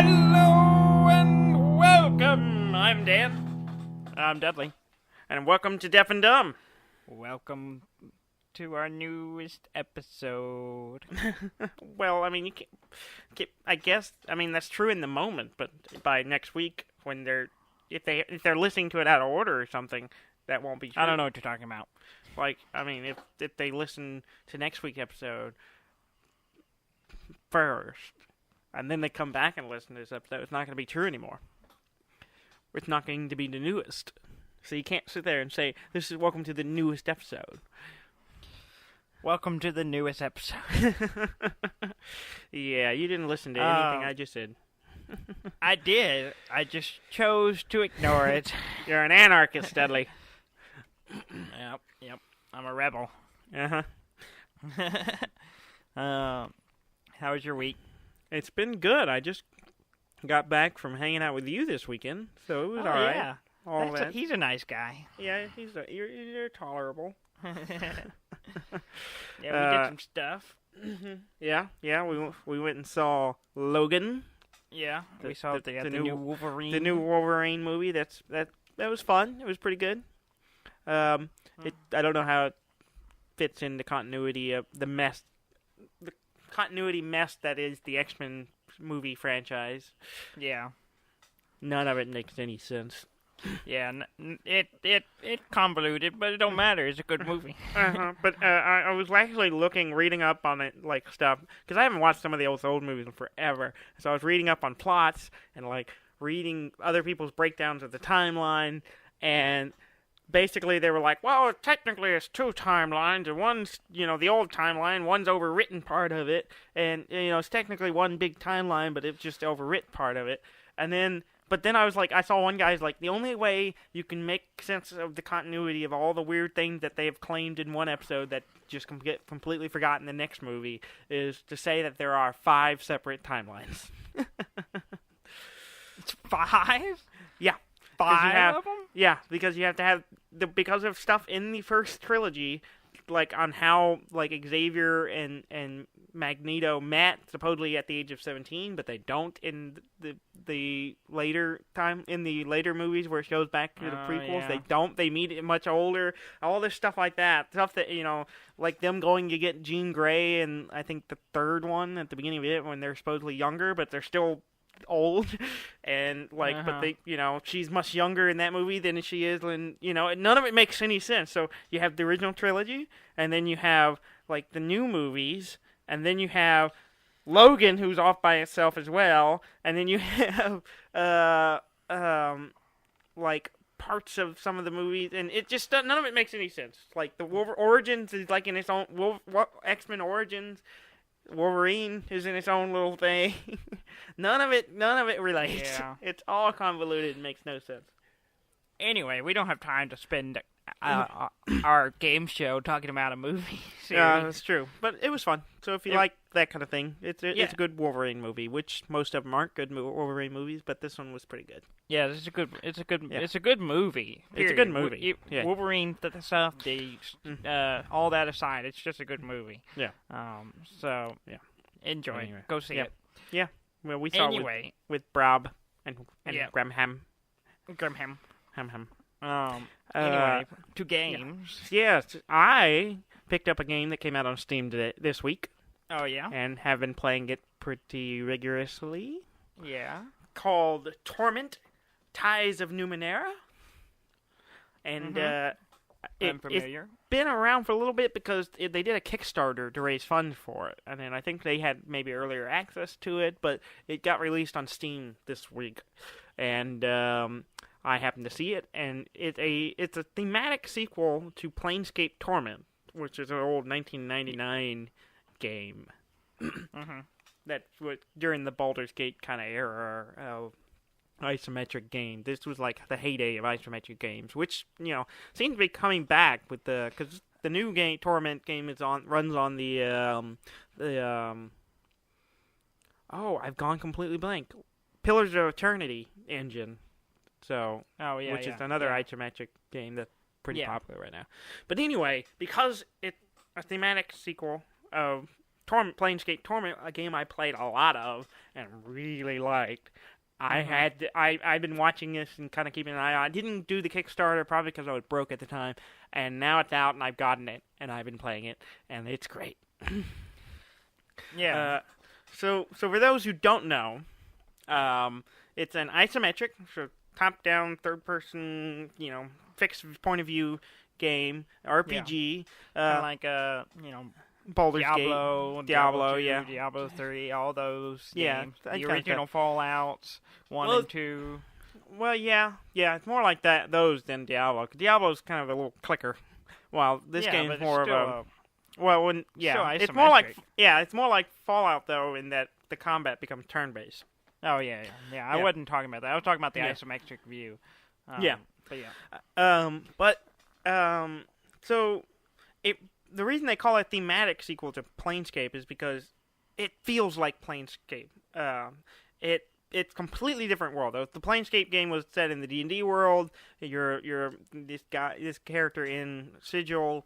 Hello and welcome! I'm Dan. I'm Dudley. And welcome to Deaf and Dumb. Welcome to our newest episode. Well, I mean, you can't, I guess, I mean, that's true in the moment, but by next week, when if they're listening to it out of order or something, that won't be true. I don't know what you're talking about. Like, I mean, if they listen to next week's episode first, and then they come back and listen to this episode, it's not going to be true anymore. It's not going to be the newest. So you can't sit there and say, this is welcome to the newest episode. Welcome to the newest episode. Yeah, you didn't listen to anything I just said. I did. I just chose to ignore it. You're an anarchist, Dudley. Yep. I'm a rebel. Uh-huh. How was your week? It's been good. I just got back from hanging out with you this weekend, so it was all right. Yeah. He's a nice guy. Yeah, you're tolerable. Yeah, we did some stuff. Yeah. We went and saw Logan. Yeah, we saw the new Wolverine. The new Wolverine movie. That was fun. It was pretty good. I don't know how it fits in the continuity of the continuity mess that is the X-Men movie franchise. Yeah. None of it makes any sense. Yeah, it convoluted, but it don't matter. It's a good movie. But I was actually reading up on it, like, stuff, because I haven't watched some of the old movies in forever. So I was reading up on plots and, like, reading other people's breakdowns of the timeline, and basically they were like, well, technically it's two timelines, and one's, the old timeline, one's overwritten part of it, and, it's technically one big timeline, but it's just the overwritten part of it. But then I was like, I saw one guy's like, the only way you can make sense of the continuity of all the weird things that they have claimed in one episode that just get completely forgotten in the next movie is to say that there are 5 separate timelines. It's 5? Yeah. 5 of them? Yeah, because you have to have, because of stuff in the first trilogy, like, on how, like, Xavier and Magneto met supposedly at the age of 17, but they don't in the later time, in the later movies where it goes back to the prequels. Yeah. They meet much older, all this stuff like that. Stuff that, like them going to get Jean Grey in, I think, the third one at the beginning of it when they're supposedly younger, but they're still old, and but they, she's much younger in that movie than she is when, none of it makes any sense. So you have the original trilogy, and then you have, like, the new movies, and then you have Logan, who's off by itself as well, and then you have like parts of some of the movies, and it just none of it makes any sense. Like the Origins is like in its own X-Men Origins. Wolverine is in its own little thing. None of it relates. Yeah. It's all convoluted and makes no sense. Anyway, we don't have time to spend our game show talking about a movie series. Yeah, that's true. But it was fun. So if you like that kind of thing, it's a good Wolverine movie, which most of them aren't good Wolverine movies, but this one was pretty good. Yeah, it's a good movie. Period. It's a good movie. Wolverine, the stuff, all that aside, it's just a good movie. Yeah. So enjoy. Anyway. Go see it. Yeah. Well, we saw it with Brab and Gramham. Ham. Anyway, to games. Yes, I picked up a game that came out on Steam this week. Oh, yeah? And have been playing it pretty rigorously. Yeah. Called Torment, Ties of Numenera. And I'm familiar. It's been around for a little bit because they did a Kickstarter to raise funds for it. And then I think they had maybe earlier access to it, but it got released on Steam this week. And I happened to see it, and it's a thematic sequel to Planescape Torment, which is an old 1999 game. That's what during the Baldur's Gate kind of era of isometric game. This was like the heyday of isometric games, which seems to be coming back with because the new game Torment game runs on the I've gone completely blank. Pillars of Eternity engine. So, which is another isometric game that's pretty popular right now. But anyway, because it's a thematic sequel of Planescape Torment, a game I played a lot of and really liked. I've been watching this and kind of keeping an eye on. I didn't do the Kickstarter probably because I was broke at the time, and now it's out and I've gotten it and I've been playing it and it's great. Yeah. So for those who don't know, it's an isometric, so top-down, third-person, fixed point of view game, RPG. Kind of like Baldur's Diablo, Gate, Diablo, 2, yeah, Diablo 3, all those games. that The kinda original Fallouts 1 and 2. Well, yeah, it's more like those than Diablo. Diablo's kind of a little clicker, while this game's more of a it's more like it's more like Fallout though, in that the combat becomes turn-based. Oh yeah. I wasn't talking about that. I was talking about the isometric view. So the reason they call it thematic sequel to Planescape is because it feels like Planescape. It's completely different world. The Planescape game was set in the D&D world. You're this character in Sigil,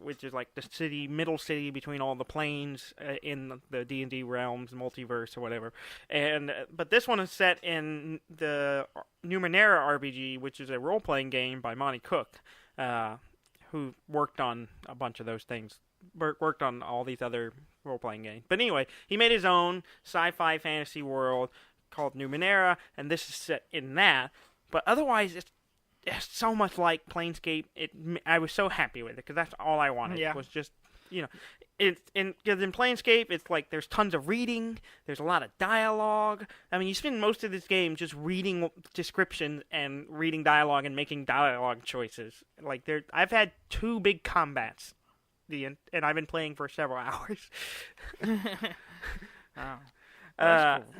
which is like the middle city between all the planes in the D&D realms, multiverse or whatever. But this one is set in the Numenera RPG, which is a role-playing game by Monty Cook, who worked on a bunch of those things. Worked on all these other role-playing games. But anyway, he made his own sci-fi fantasy world called Numenera, and this is set in that. But otherwise, it's so much like Planescape. I was so happy with it, because that's all I wanted. Was just, because in Planescape, it's like there's tons of reading, there's a lot of dialogue. I mean, you spend most of this game just reading descriptions and reading dialogue and making dialogue choices. Like, I've had 2 big combats. And I've been playing for several hours. Oh, that's cool.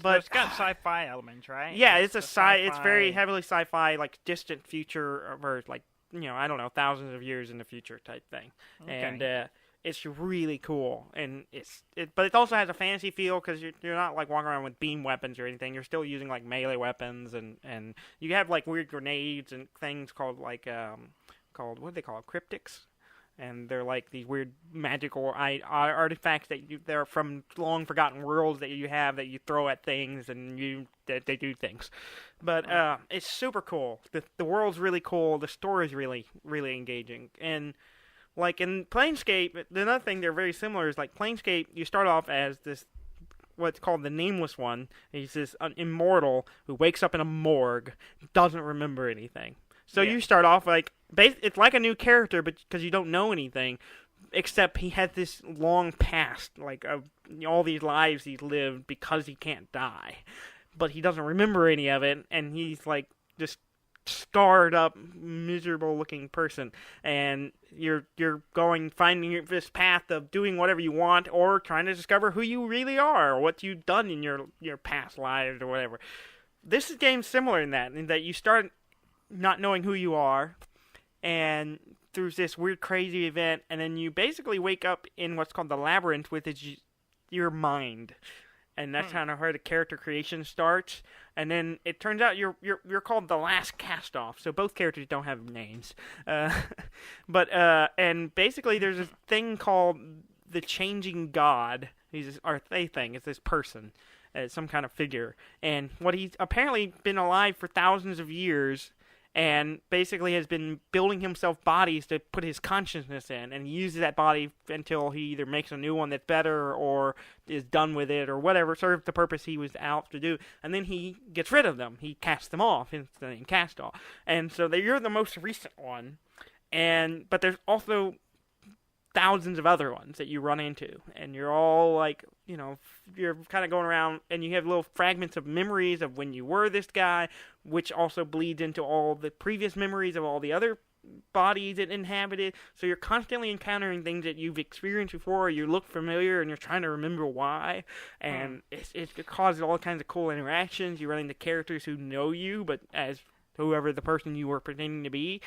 But it's got sci-fi elements, right? Yeah, it's it's very heavily sci-fi, like distant future, or like I don't know, thousands of years in the future type thing. Okay. And it's really cool, and but it also has a fantasy feel, because you're not like walking around with beam weapons or anything. You're still using like melee weapons, and you have like weird grenades and things called what do they call it? Cryptics. And they're like these weird magical artifacts they're from long forgotten worlds that you have that you throw at things, and they do things. But it's super cool. The world's really cool. The story's really, really engaging. And like in Planescape, another thing they're very similar is like Planescape, you start off as this what's called the Nameless One. He's this immortal who wakes up in a morgue, doesn't remember anything. So you start off like, it's like a new character, but because you don't know anything, except he had this long past, like all these lives he's lived because he can't die. But he doesn't remember any of it, and he's like this scarred up, miserable looking person. And you're finding this path of doing whatever you want, or trying to discover who you really are, or what you've done in your past lives or whatever. This game's similar in that you start not knowing who you are, and through this weird, crazy event, and then you basically wake up in what's called the labyrinth, with your mind, and that's kind of where the character creation starts. And then it turns out you're called the last cast-off, so both characters don't have names. And basically there's a thing called the Changing God. It's this person, some kind of figure, and he's apparently been alive for thousands of years, and basically has been building himself bodies to put his consciousness in, and he uses that body until he either makes a new one that's better or is done with it or whatever, serves the purpose he was out to do, and then he gets rid of them. He casts them off, hence the name Cast Off. And so you're the most recent one, but there's also thousands of other ones that you run into, and you're all like, you're kind of going around, and you have little fragments of memories of when you were this guy, which also bleeds into all the previous memories of all the other bodies it inhabited. So you're constantly encountering things that you've experienced before, you look familiar, and you're trying to remember why. And it causes all kinds of cool interactions. You run into characters who know you, but as whoever the person you were pretending to be.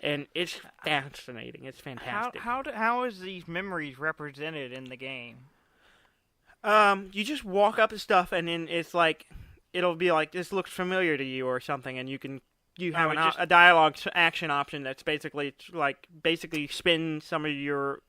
And it's fascinating. It's fantastic. How is these memories represented in the game? You just walk up to stuff, and then it's like, it'll be like, this looks familiar to you or something, and you can you have a dialogue action option that's basically spend some of your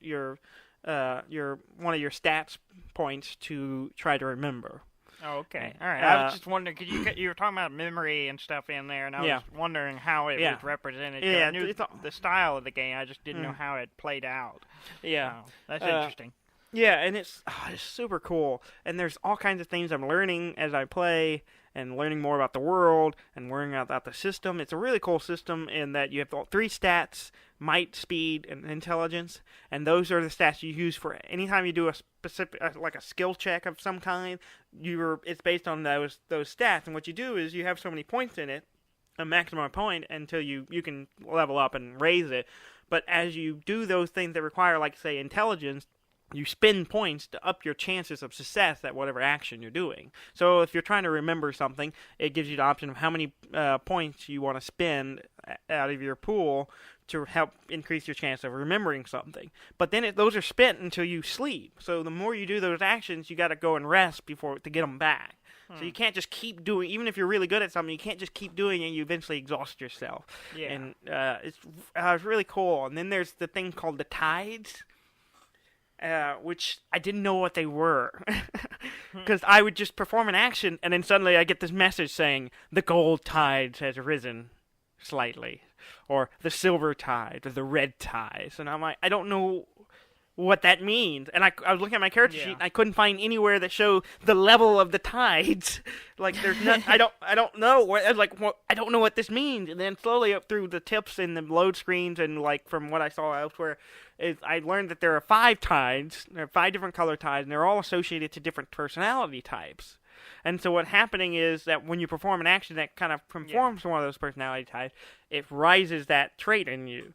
one of your stats points to try to remember. Oh, okay. All right. I was just wondering, because you were talking about memory and stuff in there, and I was wondering how it was represented. I knew the style of the game. I just didn't know how it played out. Yeah. That's interesting. Yeah, and it's super cool. And there's all kinds of things I'm learning as I play, and learning more about the world, and learning about the system. It's a really cool system in that you have 3 stats: might, speed, and intelligence. And those are the stats you use for anytime you do a specific, like a skill check of some kind. It's based on those stats. And what you do is you have so many points in it, a maximum point, until you can level up and raise it. But as you do those things that require, like, say, intelligence, you spend points to up your chances of success at whatever action you're doing. So if you're trying to remember something, it gives you the option of how many points you want to spend out of your pool to help increase your chance of remembering something. But then those are spent until you sleep. So the more you do those actions, you got to go and rest to get them back. So you can't just keep doing, even if you're really good at something, you can't just keep doing it and you eventually exhaust yourself. Yeah. And it's really cool. And then there's the thing called the tides, which I didn't know what they were, because I would just perform an action, and then suddenly I get this message saying, the gold tide has risen slightly, or the silver tide, or the red tides, and I'm like, I don't know what that means. And I was looking at my character sheet, and I couldn't find anywhere that showed the level of the tides. Like, there's not, I don't know. I don't know what this means. And then slowly up through the tips and the load screens, and like from what I saw elsewhere, I learned that there are 5 tides. There are 5 different color tides, and they're all associated to different personality types. And so what's happening is that when you perform an action that kind of conforms to one of those personality types, it rises that trait in you.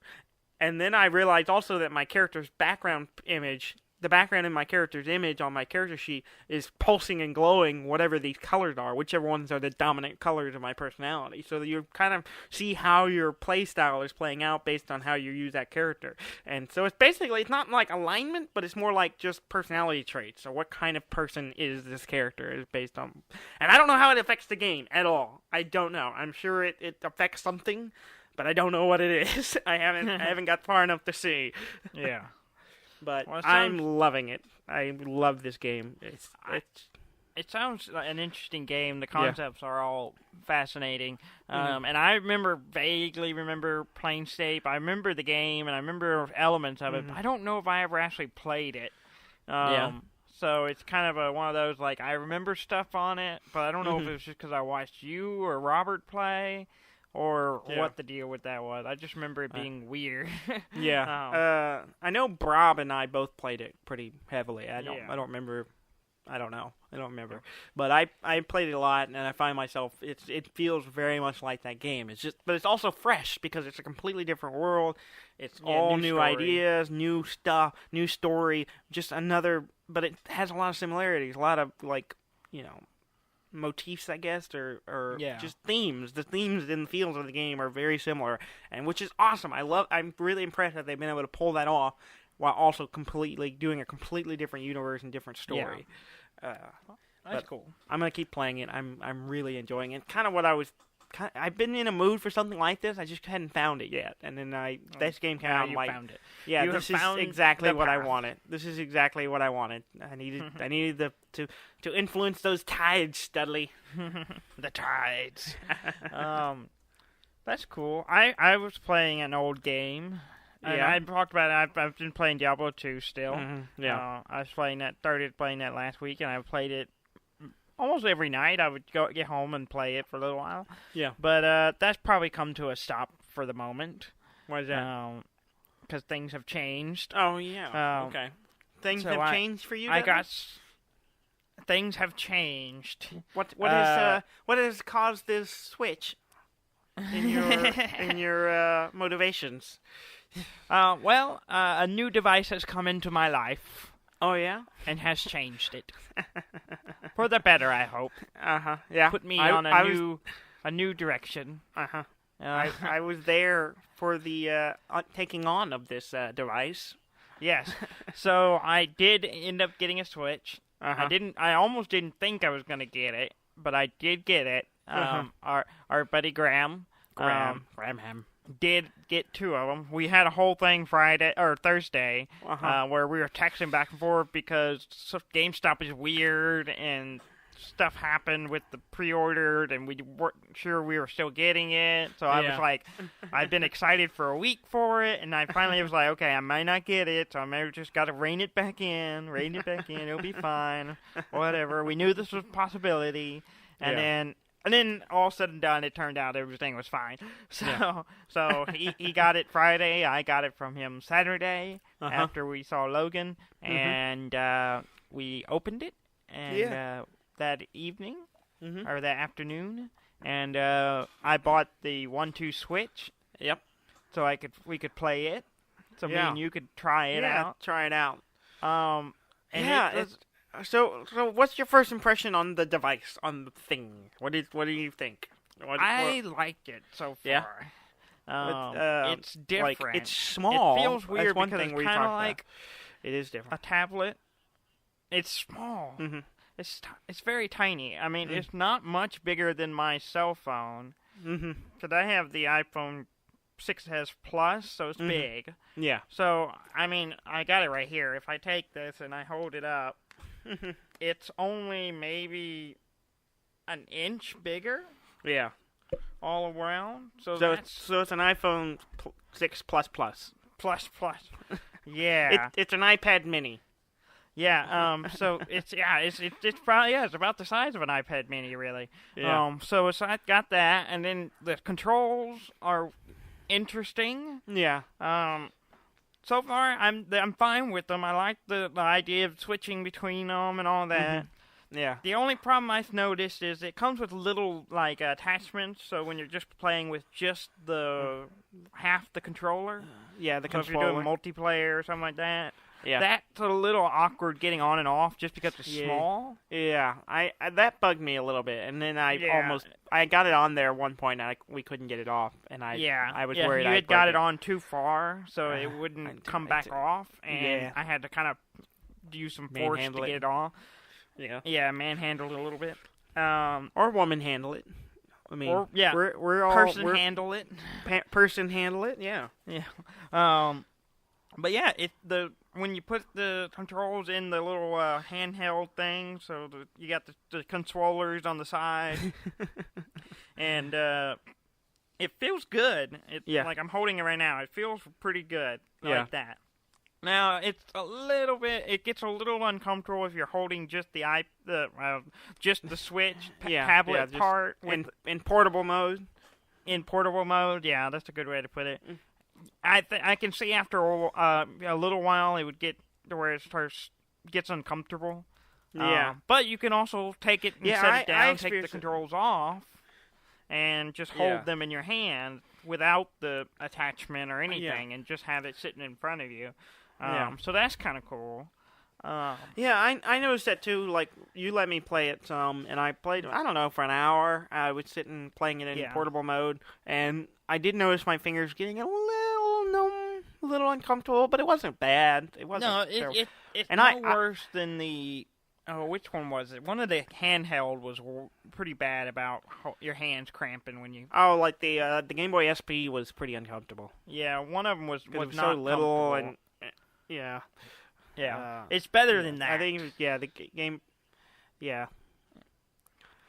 And then I realized also that my character's background image, the background in my character's image on my character sheet, is pulsing and glowing whatever these colors are, whichever ones are the dominant colors of my personality. So that you kind of see how your play style is playing out based on how you use that character. And so it's not like alignment, but it's more like just personality traits. So what kind of person is this character is based on. And I don't know how it affects the game at all. I don't know. I'm sure it affects something, but I don't know what it is. I haven't got far enough to see. Yeah. But I'm loving it. I love this game. It sounds like an interesting game. The concepts are all fascinating. And I vaguely remember Planescape. I remember the game, and I remember elements of it. But I don't know if I ever actually played it. So it's kind of one of those, like, I remember stuff on it, but I don't know if it was just because I watched you or Robert play, or what the deal with that was. I just remember it being weird. I know Brob and I both played it pretty heavily. I don't remember. I don't remember. But I played it a lot, and I find myself, it feels very much like that game. But it's also fresh because it's a completely different world. It's all new ideas, new stuff, new story. But it has a lot of similarities, a lot of, like, motifs, I guess, or just themes. The themes and feels of the game are very similar, and which is awesome. I'm really impressed that they've been able to pull that off while also doing a completely different universe and different story. That's cool. I'm gonna keep playing it. I'm really enjoying it. Kind of what I've been in a mood for something like this. I just hadn't found it yet, and then this game came out. You found it. Yeah, this is exactly what I wanted. This is exactly what I wanted. I needed to influence those tides, Dudley. The tides. That's cool. I was playing an old game. And I talked about it. I've been playing Diablo 2 still. I was started playing that last week, and I played it almost every night. I would get home and play it for a little while. Yeah. But that's probably come to a stop for the moment. Why is that? Because things have changed. Oh, yeah. Okay. Things have changed for you? Things have changed. What has caused this switch in your motivations? A new device has come into my life. Oh, yeah? And has changed it. For the better, I hope. Yeah. Put me on a new direction. I was there for the taking on of this device. Yes. So I did end up getting a Switch. I almost didn't think I was going to get it, but I did get it. Our buddy Graham Graham. Did get 2 of them. We had a whole thing Thursday, where we were texting back and forth because GameStop is weird and stuff happened with the pre-ordered and we weren't sure we were still getting it. So I was like, I've been excited for a week for it, and I finally was like, okay, I might not get it, so I may have just got to rein it back in, it'll be fine, whatever. We knew this was a possibility, and then all said and done, it turned out everything was fine. So he got it Friday, I got it from him Saturday after we saw Logan, and we opened it, and that evening, or that afternoon, and I bought the 1-2 Switch. Yep. So we could play it. So me and you could try it out. Try it out. And So what's your first impression on the device, on the thing? What do you think? I liked it so far. Yeah. It's different. Like, it's small. It feels weird because it's kind of like it is different. a tablet. It's small. Mm-hmm. It's very tiny. I mean, it's not much bigger than my cell phone. Mm-hmm. Because I have the iPhone 6s Plus, so it's big. Yeah. So, I mean, I got it right here. If I take this and I hold it up, it's only maybe an inch bigger. Yeah. All around. So it's an iPhone 6 Plus. Plus. Yeah. It's an iPad Mini. Yeah. So it's probably it's about the size of an iPad Mini, really. Yeah. So I got that, and then the controls are interesting. Yeah. So far I'm fine with them. I like the idea of switching between them and all that. Yeah. The only problem I've noticed is it comes with little attachments. So when you're just playing with just the half the controller, the so controller. if you're doing multiplayer or something like that, that's a little awkward getting on and off just because it's small. Yeah, I that bugged me a little bit, and then I got it on there at one point, and we couldn't get it off, and I was worried. You had got it on too far, so it wouldn't come back off, and I had to kind of use some force to get it off. Yeah, manhandle it a little bit. Or woman handle it. I mean, we're all handle it. Person handle it. Yeah. But yeah, when you put the controls in the little handheld thing, so you got the controllers on the side, and it feels good. Like I'm holding it right now. It feels pretty good, like that. Now it gets a little uncomfortable if you're holding just just the Switch tablet part in portable mode. In portable mode, yeah, that's a good way to put it. I can see after a little while it would get to where it gets uncomfortable. Yeah, but you can also take it and set it down, take the controls off, and just hold them in your hand without the attachment or anything, and just have it sitting in front of you. So that's kind of cool. I noticed that too. Like, you let me play it some, and I played, I don't know, for an hour. I was sitting playing it in portable mode, and I did notice my fingers getting a little numb, a little uncomfortable, but it wasn't bad. It wasn't. No, it's worse than the. Oh, which one was it? One of the handheld was pretty bad about your hands cramping when you. Oh, like the Game Boy SP was pretty uncomfortable. Yeah, one of them was not so little and. Yeah. It's better than that. I think, the game,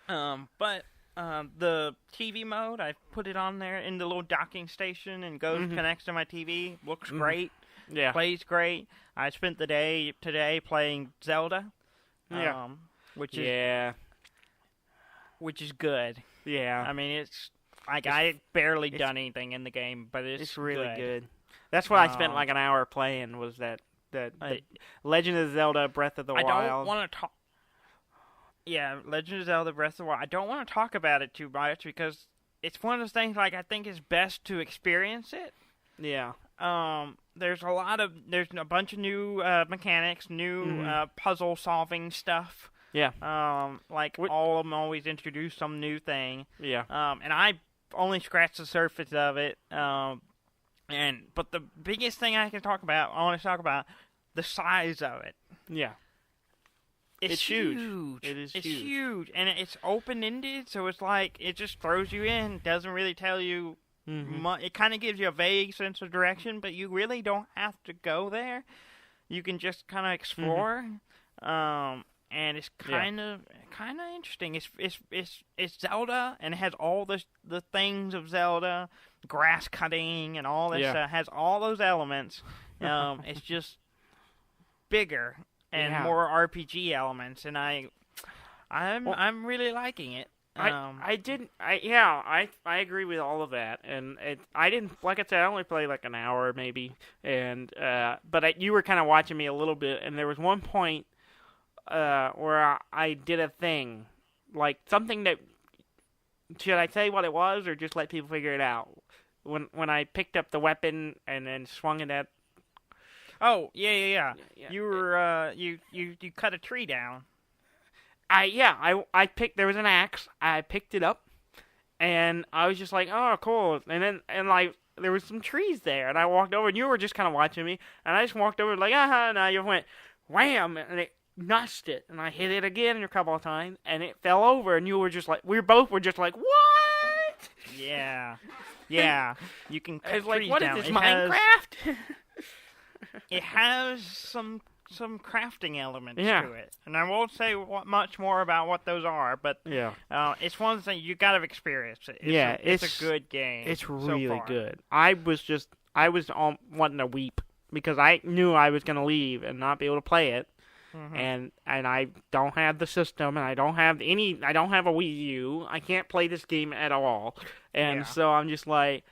But the TV mode, I put it on there in the little docking station and connects to my TV. Looks great. Yeah. Plays great. I spent the day today playing Zelda. Which is good. Yeah. I mean, I barely done anything in the game, but it's really good. That's what I spent like an hour playing, was that Legend of Zelda Breath of the Wild. I don't want to talk. Yeah, Legend of Zelda Breath of the Wild. I don't want to talk about it too much because it's one of those things I think it's best to experience it. Yeah. There's a bunch of new mechanics, new puzzle solving stuff. Yeah. All of them always introduce some new thing. Yeah. And I only scratched the surface of it. But the biggest thing I want to talk about, the size of it. Yeah. It's huge. It's huge. And it's open-ended, so it's like, it just throws you in, doesn't really tell you It kind of gives you a vague sense of direction, but you really don't have to go there. You can just kind of explore, and it's kind of interesting. It's Zelda, and it has all the things of Zelda, grass cutting and all this stuff. It has all those elements. It's just bigger and more RPG elements, and I'm really liking it. I agree with all of that, and I didn't, like I said, I only played like an hour maybe, and but you were kind of watching me a little bit, and there was one point where I did a thing, like something that, should I say what it was or just let people figure it out? When I picked up the weapon and then swung it at. Oh yeah. You were you cut a tree down. I picked, there was an axe, I picked it up, and I was just like, oh, cool, and like, there was some trees there, and I walked over, and you were just kind of watching me, and I just walked over, like, and I just went, wham, and it notched it, and I hit it again a couple of times, and it fell over, and you were just like, we both were just like, what? Yeah, you can cut it's like, trees what down. Is this, Minecraft? It has some crafting elements to it, and I won't say much more about what those are, but it's one of the things you got to experience it. It's a good game. It's really good. I was wanting to weep because I knew I was going to leave and not be able to play it, and I don't have the system, and I don't have a Wii U. I can't play this game at all, and so I'm just like,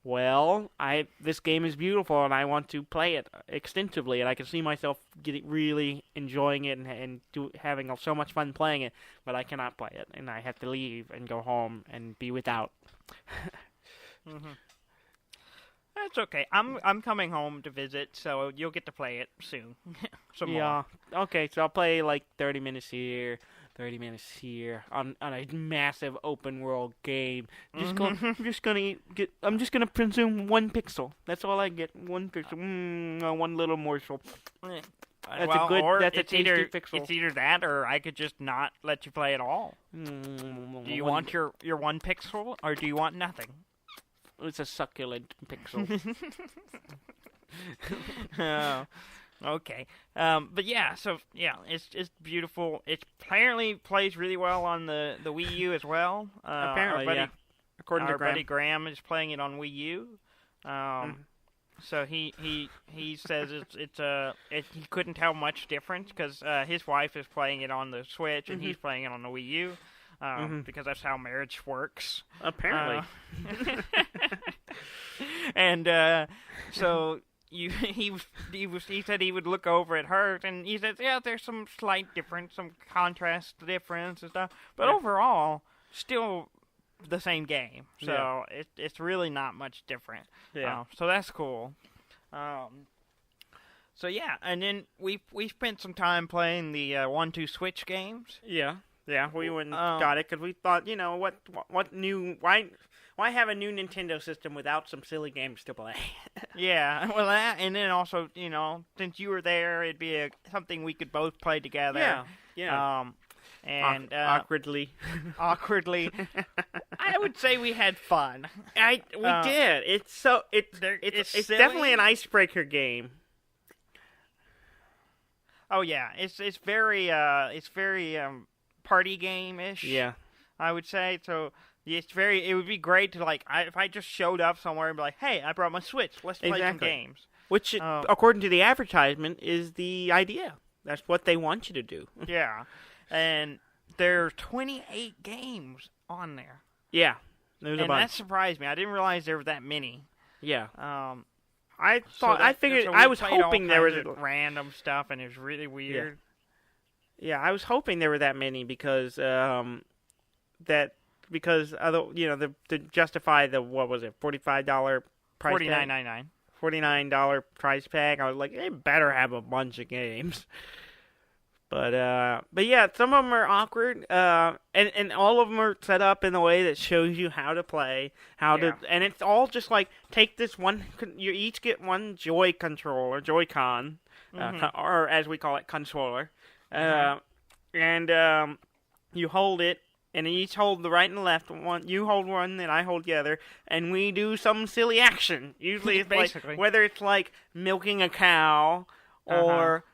well, this game is beautiful, and I want to play it extensively, and I can see myself really enjoying it and having so much fun playing it, but I cannot play it, and I have to leave and go home and be without. That's okay. I'm coming home to visit, so you'll get to play it soon. Some more. Okay, so I'll play like 30 minutes here. 30 minutes here on a massive open world game. I'm just gonna consume 1 pixel. That's all I get. 1 pixel. One little morsel. That's a tasty pixel. It's either that, or I could just not let you play at all. Do you want your 1 pixel, or do you want nothing? It's a succulent pixel. Okay, but it's beautiful. It apparently plays really well on the Wii U as well. Apparently, according to buddy Graham is playing it on Wii U. So he says he couldn't tell much difference because his wife is playing it on the Switch and he's playing it on the Wii U. Because that's how marriage works. Apparently. And so he said he would look over at her, and he said, there's some slight difference, some contrast difference and stuff, but overall, still the same game. So it's really not much different. Yeah. So that's cool. So yeah, and then we spent some time playing the 1-2 Switch games. Yeah, we went and got it because we thought, what new, why have a new Nintendo system without some silly games to play? Yeah, well, and then also, since you were there, it'd be something we could both play together. Yeah. And awkwardly. I would say we had fun. We did. It's definitely an icebreaker game. Oh yeah, it's very party game-ish. Yeah, I would say so. It would be great to if I just showed up somewhere and be like, hey, I brought my Switch. Let's play some games. Which, according to the advertisement, is the idea. That's what they want you to do. Yeah, and there's 28 games on there. Yeah, there's a bunch. That surprised me. I didn't realize there were that many. Yeah. I was hoping there was random stuff, and it was really weird. Yeah, I was hoping there were that many because to justify the, what was it, $45 price tag? $49.99. $49 price tag. I was like, they better have a bunch of games. But yeah, some of them are awkward, and all of them are set up in a way that shows you how to play, and it's all just like, take this one, you each get one Joy-Con, or as we call it, controller, and you hold it, and each hold the right and the left one. You hold one, and I hold the other, and we do some silly action. Usually, it's Basically. like whether it's like milking a cow or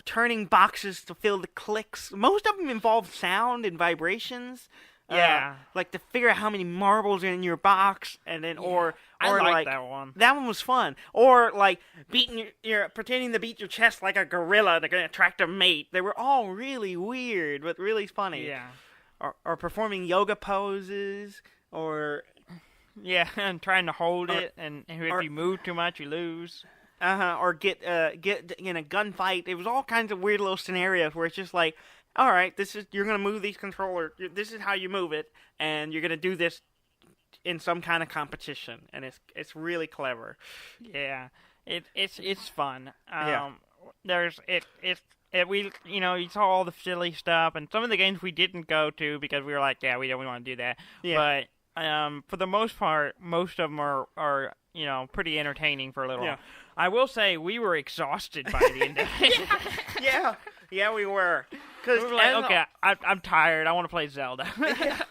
turning boxes to fill the clicks. Most of them involve sound and vibrations. Yeah. Like to figure out how many marbles are in your box, and then or I like like that one. That one was fun. Or like beating your pretending to beat your chest like a gorilla to attract a mate. They were all really weird, but really funny. Yeah. Or performing yoga poses, or Yeah, and trying to hold it, and if you move too much, you lose. or get in a gunfight. It was all kinds of weird little scenarios where it's just like, all right, you're gonna move these controllers. This is how you move it, and you're gonna do this in some kind of competition, and it's really clever. Yeah, it's fun. Yeah. We you saw all the silly stuff, and some of the games we didn't go to because we were like, yeah, we don't want to do that. Yeah. But for the most part, most of them are pretty entertaining for a little Yeah. while. I will say we were exhausted by the end of it. Yeah, we were. We were like, okay, I'm tired. I want to play Zelda.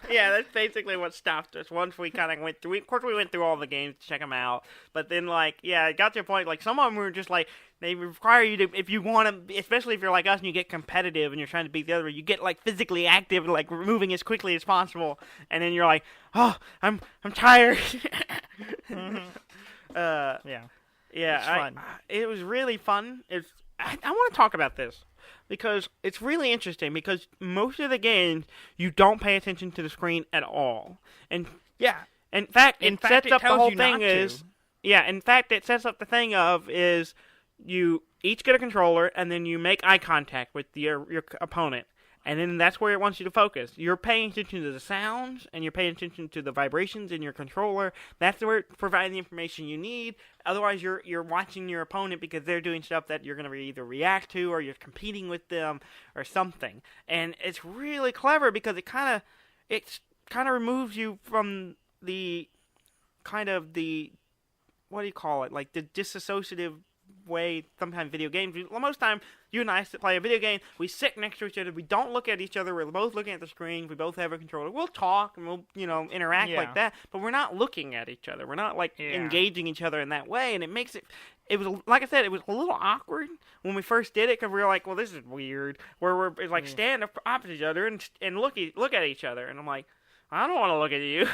Yeah, that's basically what stopped us. Once we kind of went through, of course, we went through all the games to check them out. But then, it got to a point, some of them were just they require you to, if you want to, especially if you're like us and you get competitive and you're trying to beat the other, you get physically active and moving as quickly as possible. And then you're like, oh, I'm tired. Yeah. Yeah, It's fun. It was really fun. I want to talk about this because it's really interesting because most of the games you don't pay attention to the screen at all. And Yeah. in fact, In it fact, sets it up the tells whole you thing not to. is in fact it sets up the thing of is you each get a controller and then you make eye contact with your opponent. And then that's where it wants you to focus. You're paying attention to the sounds, and you're paying attention to the vibrations in your controller. That's where it provides the information you need. Otherwise, you're watching your opponent because they're doing stuff that you're going to either react to, or you're competing with them, or something. And it's really clever because it kind of removes you from the what do you call it? The disassociative way sometimes video games. Most time you and I play a video game, we sit next to each other, we don't look at each other, we're both looking at the screen, we both have a controller. We'll talk and we'll interact like that, but we're not looking at each other. We're not engaging each other in that way, and it makes it was, like I said, it was a little awkward when we first did it because we were like, well, this is weird, where we're stand up opposite each other and look at each other, and I'm like, I don't want to look at you.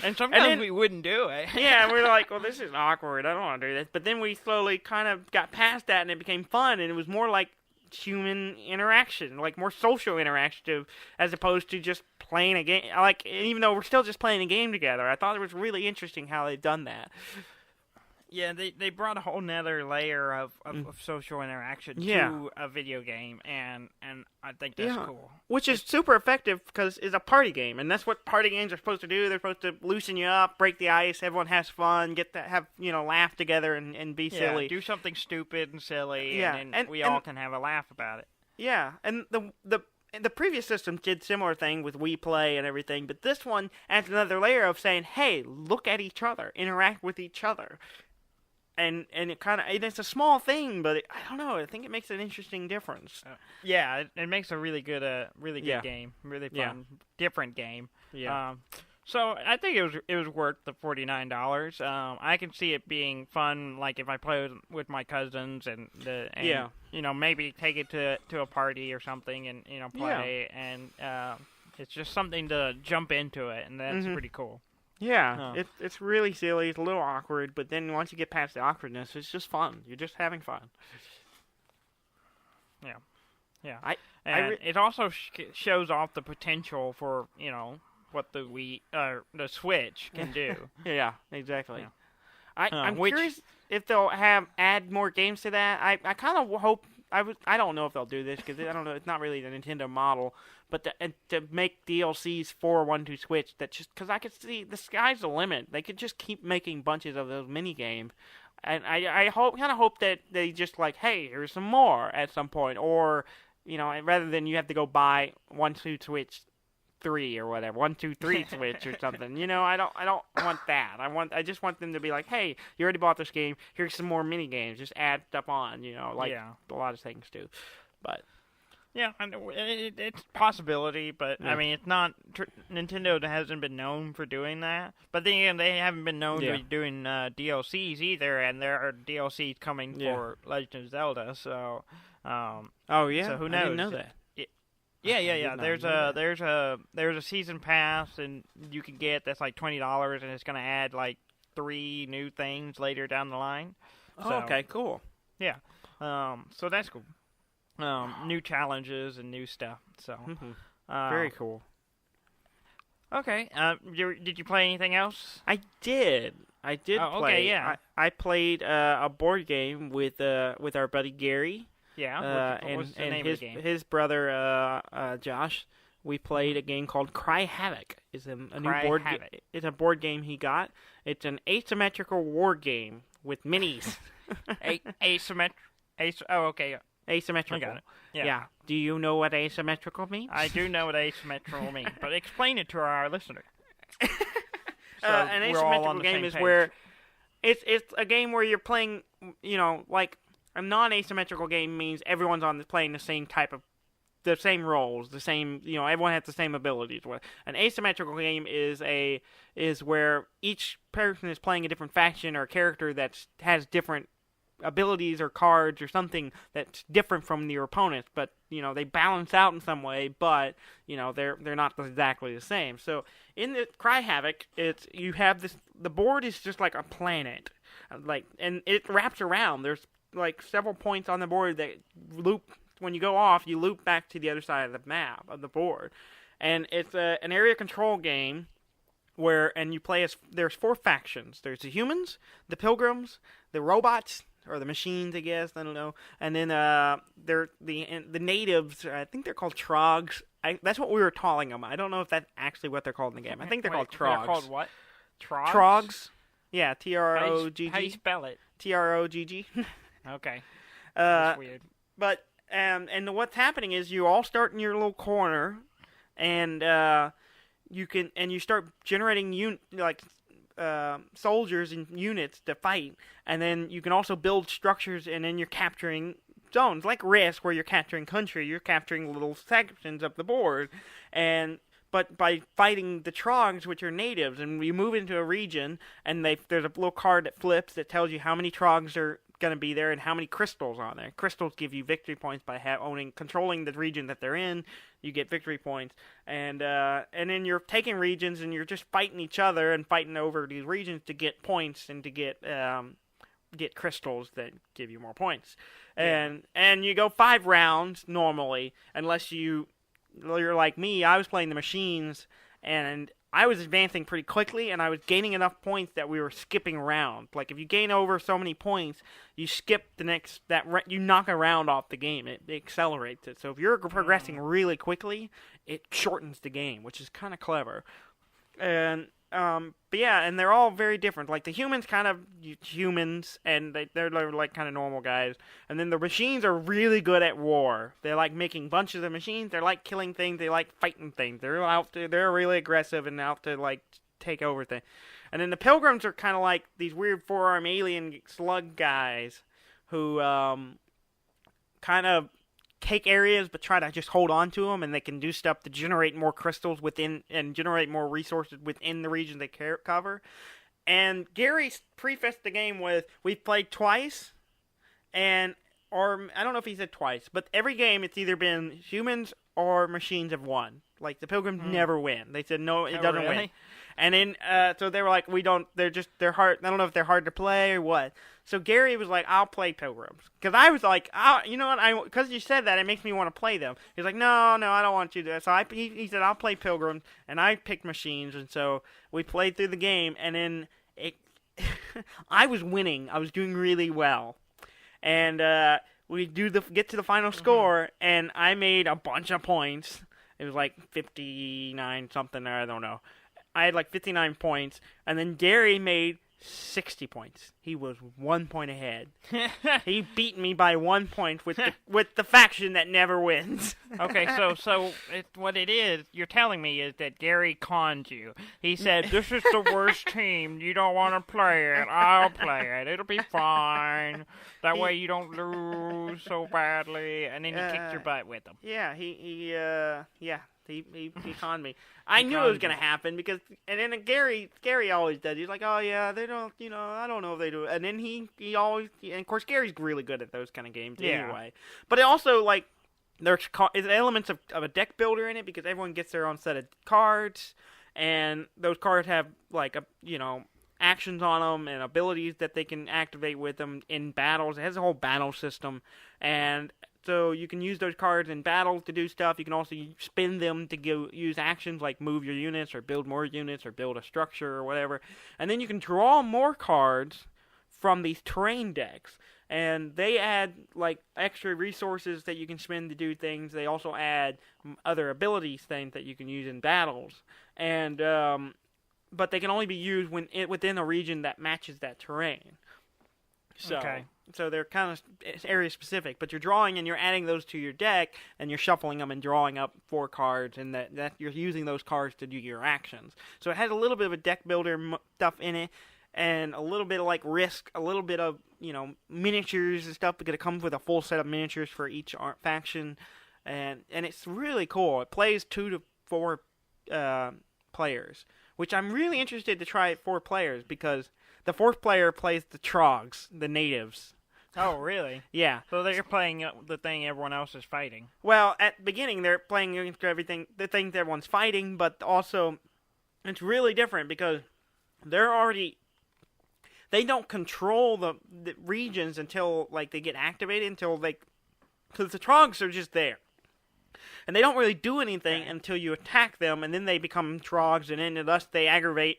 And sometimes we wouldn't do it. Yeah, we're like, well, this is awkward. I don't want to do this. But then we slowly kind of got past that, and it became fun, and it was more like human interaction, more social interaction, as opposed to just playing a game. Even though we're still just playing a game together, I thought it was really interesting how they've done that. Yeah, they brought a whole nother layer of social interaction to a video game, and I think that's cool. Which is super effective because it's a party game, and that's what party games are supposed to do. They're supposed to loosen you up, break the ice, everyone has fun, get to have, laugh together and be silly. Do something stupid and silly, and we all can have a laugh about it. Yeah, and the previous system did similar thing with Wii Play and everything, but this one adds another layer of saying, hey, look at each other, interact with each other. And it's a small thing, but I don't know. I think it makes an interesting difference. Yeah, it makes a really good game, really fun, different game. Yeah. So I think it was worth the $49. I can see it being fun, if I play with my cousins and maybe take it to a party or something and play, and it's just something to jump into it, and that's pretty cool. Yeah, it's really silly. It's a little awkward, but then once you get past the awkwardness, it's just fun. You're just having fun. Yeah. It also shows off the potential for what the Switch can do. Yeah, exactly. Yeah. I'm curious if they'll add more games to that. I kind of hope. I don't know if they'll do this because I don't know. It's not really the Nintendo model, but to make DLCs for 1-2 Switch, that just because I could see the sky's the limit. They could just keep making bunches of those mini games, and I kind of hope that they just hey, here's some more at some point, or rather than you have to go buy 1-2 Switch 3 or whatever, 1-2 3 Switch or something. I don't want that. I just want them to be like, hey, you already bought this game. Here's some more mini games. Just add stuff on. A lot of things do. But Yeah, I know it's a possibility, but Yeah. I mean, it's not. Nintendo hasn't been known for doing that, but then again, they haven't been known to be doing DLCs either, and there are DLCs coming for Legend of Zelda. So, oh yeah, so who knows? I didn't know that. Yeah. There's a season pass, and you can get that's like $20, and it's gonna add like 3 new things later down the line. Oh, So, okay, cool. Yeah. So that's cool. New challenges and new stuff. So Very cool. Okay. Did you play anything else? I did. I did Oh, play. okay, yeah. I played a board game with our buddy Gary. Yeah. What's the name his of the game? his brother Josh. We played a game called Cry Havoc. It's a new board game. It's a board game he got. It's an asymmetrical war game with minis. Oh, okay. Asymmetrical. I got it. Yeah. Do you know what asymmetrical means? I do know what asymmetrical means, but explain it to our listener. An asymmetrical game is where it's a game where you're playing, like a non-asymmetrical game means everyone's playing the same the same roles, the same, everyone has the same abilities. An asymmetrical game is where each person is playing a different faction or character that has different abilities or cards or something that's different from your opponents, but they balance out in some way, but they're not exactly the same. So in the Cry Havoc, the board is just like a planet, and it wraps around. There's like several points on the board that loop. When you go off, you loop back to the other side of the map of the board, and it's an area control game and you play there's 4 factions. There's the humans, the pilgrims, the robots, or the machines, I guess, I don't know. And then they're the natives. I think they're called trogs. That's what we were calling them. I don't know if that's actually what they're called in the game. I think they're called trogs. They're called what? Trogs? Trogs. Yeah, Trogg. How do you spell it? Trogg. Okay. That's weird. But and what's happening is you all start in your little corner, and you start generating soldiers and units to fight, and then you can also build structures, and then you're capturing zones like Risk, where you're capturing country, you're capturing little sections of the board, but by fighting the Trogs, which are natives, and you move into a region, and there's a little card that flips that tells you how many Trogs are going to be there and how many crystals on there. Crystals give you victory points by controlling the region that they're in. You get victory points, and then you're taking regions and you're just fighting each other and fighting over these regions to get points and to get crystals that give you more points. Yeah. And you go 5 rounds normally, unless you're like me. I was playing the machines, and I was advancing pretty quickly, and I was gaining enough points that we were skipping around. Like, if you gain over so many points, you skip you knock a round off the game. It accelerates it. So if you're progressing really quickly, it shortens the game, which is kind of clever. And but yeah, and they're all very different. Like, the humans kind of humans, and they're like kind of normal guys. And then the machines are really good at war. They like making bunches of machines. They like killing things. They like fighting things. They're really aggressive and out to like take over things. And then the pilgrims are kind of like these weird 4-arm alien slug guys who kind of take areas but try to just hold on to them, and they can do stuff to generate more crystals within and generate more resources within the region they cover. And Gary prefaced the game with, we've played twice, or I don't know if he said twice, but every game it's either been humans or machines have won. Like, the pilgrims never win. They said no, it doesn't win. And then so they were like, they're hard. I don't know if they're hard to play or what. So Gary was like, I'll play pilgrims, because I was like, you know what? Because you said that, it makes me want to play them. He's like, no, I don't want you to. So he said, I'll play pilgrims, and I picked machines, and so we played through the game, and then I was winning. I was doing really well, and we get to the final score, and I made a bunch of points. It was like 59 something, I don't know. I had like 59 points, and then Gary made 60 points. He was 1 point ahead. He beat me by 1 point with the faction that never wins. Okay, so what it is, you're telling me, is that Gary conned you. He said, this is the worst team. You don't want to play it. I'll play it. It'll be fine. That way you don't lose so badly. And then he kicked your butt with him. Yeah, he conned me. I knew it was going to happen because, and then Gary always does. He's like, oh yeah, they don't, I don't know if they do. And then he always, and of course Gary's really good at those kind of games anyway. But it also, like, there's elements of a deck builder in it because everyone gets their own set of cards, and those cards have like actions on them and abilities that they can activate with them in battles. It has a whole battle system, and so you can use those cards in battles to do stuff. You can also spend them to use actions like move your units or build more units or build a structure or whatever. And then you can draw more cards from these terrain decks. And they add like extra resources that you can spend to do things. They also add other abilities things that you can use in battles. And but they can only be used within a region that matches that terrain. So they're kind of area specific, but you're drawing and you're adding those to your deck, and you're shuffling them and drawing up 4 cards, and that you're using those cards to do your actions. So it has a little bit of a deck builder stuff in it, and a little bit of like Risk, a little bit of miniatures and stuff, because it comes with a full set of miniatures for each faction, and it's really cool. It plays 2 to 4 players, which I'm really interested to try at 4 players because the 4th player plays the Trogs, the natives. Oh, really? Yeah. So they're playing the thing everyone else is fighting. Well, at the beginning, they're playing against the things everyone's fighting, but also it's really different because they don't control the regions until like they get activated, because the Trogs are just there. And they don't really do anything until you attack them, and then they become Trogs, and then thus they aggravate.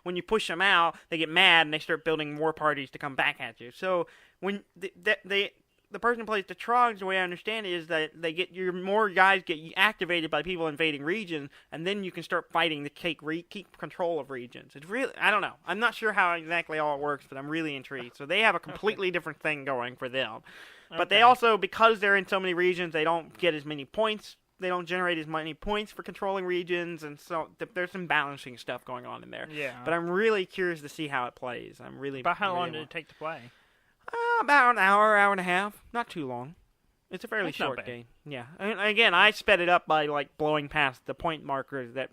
When you push them out, they get mad, and they start building more parties to come back at you. So when the person who plays the Trogs, the way I understand it, is that more guys get activated by people invading regions, and then you can start fighting to keep control of regions. It's really, I don't know. I'm not sure how exactly all it works, but I'm really intrigued. So they have a completely different thing going for them. But they also, because they're in so many regions, they don't get as many points. They don't generate as many points for controlling regions, and so there's some balancing stuff going on in there. Yeah. But I'm really curious to see how it plays. About how long did it take to play? About an hour and a half. Not too long. It's a fairly short game. Yeah. And again, I sped it up by like blowing past the point markers that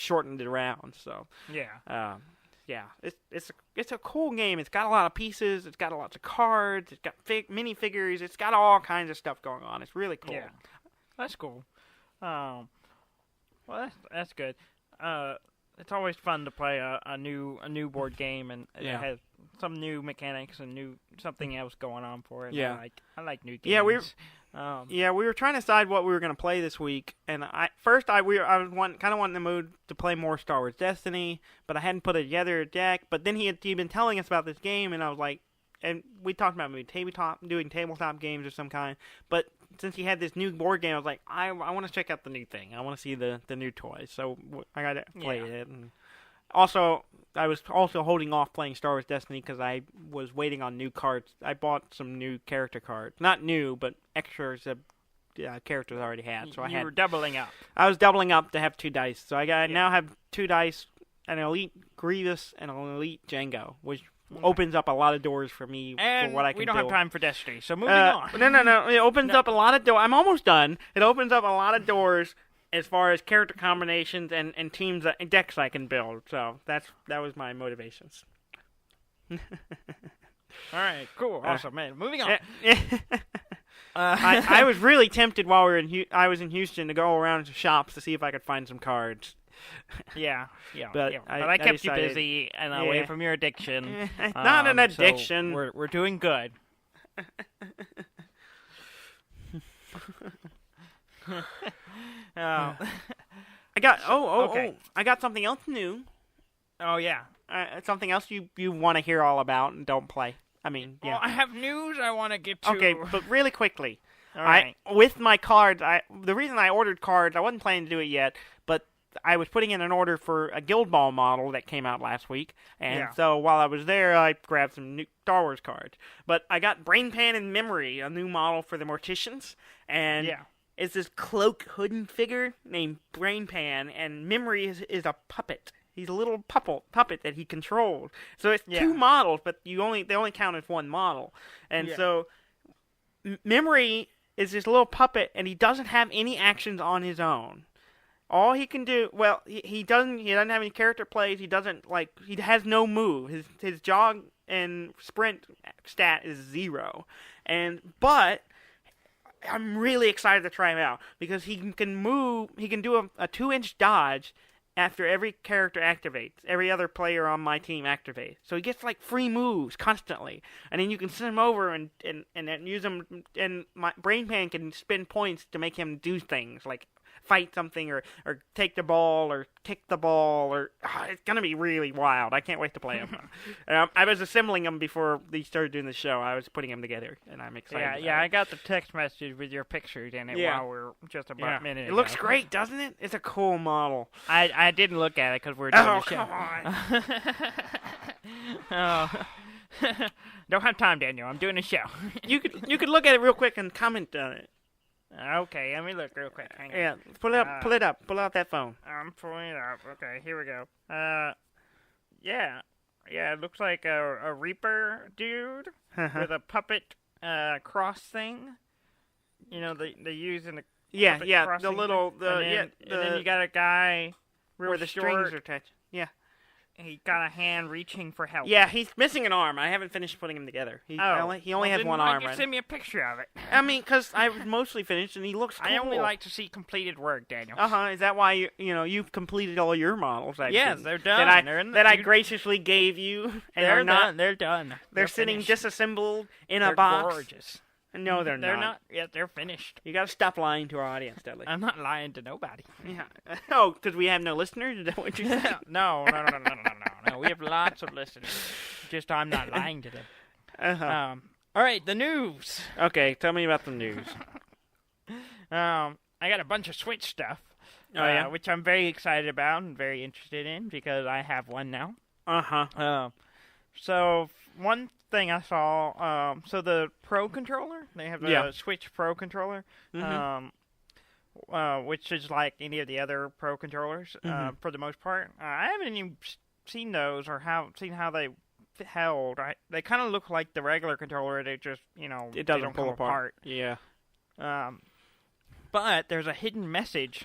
shortened it around. So yeah. Yeah, it's a cool game. It's got a lot of pieces. It's got lots of cards. It's got minifigures. It's got all kinds of stuff going on. It's really cool. Yeah, that's cool. Well, that's good. It's always fun to play a new board game, and it has some new mechanics and something else going on for it. Yeah, I like new games. Yeah, we were trying to decide what we were going to play this week, and I was kind of wanting the mood to play more Star Wars Destiny, but I hadn't put together a deck. But then he'd been telling us about this game, and I was like, and we talked about doing tabletop games of some kind. But since he had this new board game, I was like, I want to check out the new thing. I want to see the new toys, so I got to play it. And also, I was also holding off playing Star Wars Destiny because I was waiting on new cards. I bought some new character cards. Not new, but extras that characters I already had. So you were doubling up. I was doubling up to have 2 dice. So I now have 2 dice, an Elite Grievous and an Elite Jango, which opens up a lot of doors for me for what I can do. We don't have time for Destiny, so moving on. No. It opens up a lot of doors. I'm almost done. It opens up a lot of doors as far as character combinations and teams and decks I can build. So that was my motivations. All right, cool, awesome, man. Moving on. I was really tempted while I was in Houston to go around to shops to see if I could find some cards. Yeah. But I kept you busy and away from your addiction. It's not an addiction. So we're doing good. I got something else new. Oh yeah. Something else you want to hear all about and don't play. I mean, yeah. Well, I have news I want to get to. Okay, but really quickly. All right. With my cards, the reason I ordered cards, I wasn't planning to do it yet, but I was putting in an order for a Guild Ball model that came out last week, and Yeah. so while I was there, I grabbed some new Star Wars cards. But I got Brain Pan and Memory, a new model for the Morticians, and Yeah. it's this cloak hooded figure named Brain Pan, and Memory is a puppet. He's a little puppet that he controls. So it's two models, but they only count as one model. And so Memory is this little puppet, and he doesn't have any actions on his own. All he can do, well, he doesn't have any character plays. He has no move. His jog and sprint stat is 0. But I'm really excited to try him out because he can move. He can do a 2-inch dodge after every character activates. Every other player on my team activates. So he gets like free moves constantly, and then you can send him over and use him. And my Brain Pan can spend points to make him do things like fight something or take the ball or kick the ball it's gonna be really wild. I can't wait to play him. I was assembling them before they started doing the show. I was putting them together, and I'm excited. Yeah, I got the text message with your pictures in it while we're just about a minute ago. It looks great, doesn't it? It's a cool model. I didn't look at it because we're doing the show. Come on. Oh. Don't have time, Daniel. I'm doing a show. You could look at it real quick and comment on it. Okay, let me look real quick. Hang on. Yeah, pull it up. Pull out that phone. I'm pulling it up. Okay, here we go. Yeah, it looks like a Reaper dude with a puppet cross thing. You know, they use in the puppet the little and then you got a guy where the strings are attached. Yeah. He got a hand reaching for help. Yeah, he's missing an arm. I haven't finished putting him together. He only has one arm. Why send me a picture of it? I mean, because I was mostly finished, and he looks cool. I only like to see completed work, Daniel. Is that why you've completed all your models? Yes, they're done. I graciously gave you. And they're done. They're done. They're sitting finished. disassembled in a box. They're gorgeous. No, they're not. They're not. Yeah, they're finished. You got to stop lying to our audience, Dudley. I'm not lying to nobody. Yeah. Oh, because we have no listeners? Is that what you're saying? No. We have lots of listeners. Just I'm not lying to them. All right, the news. Okay, tell me about the news. I got a bunch of Switch stuff. Which I'm very excited about and very interested in because I have one now. So one thing I saw, so the Pro controller, they have a Switch Pro controller, which is like any of the other Pro controllers for the most part. I haven't even seen those or seen how they held. They kind of look like the regular controller. They just, it doesn't don't pull apart. Yeah. But there's a hidden message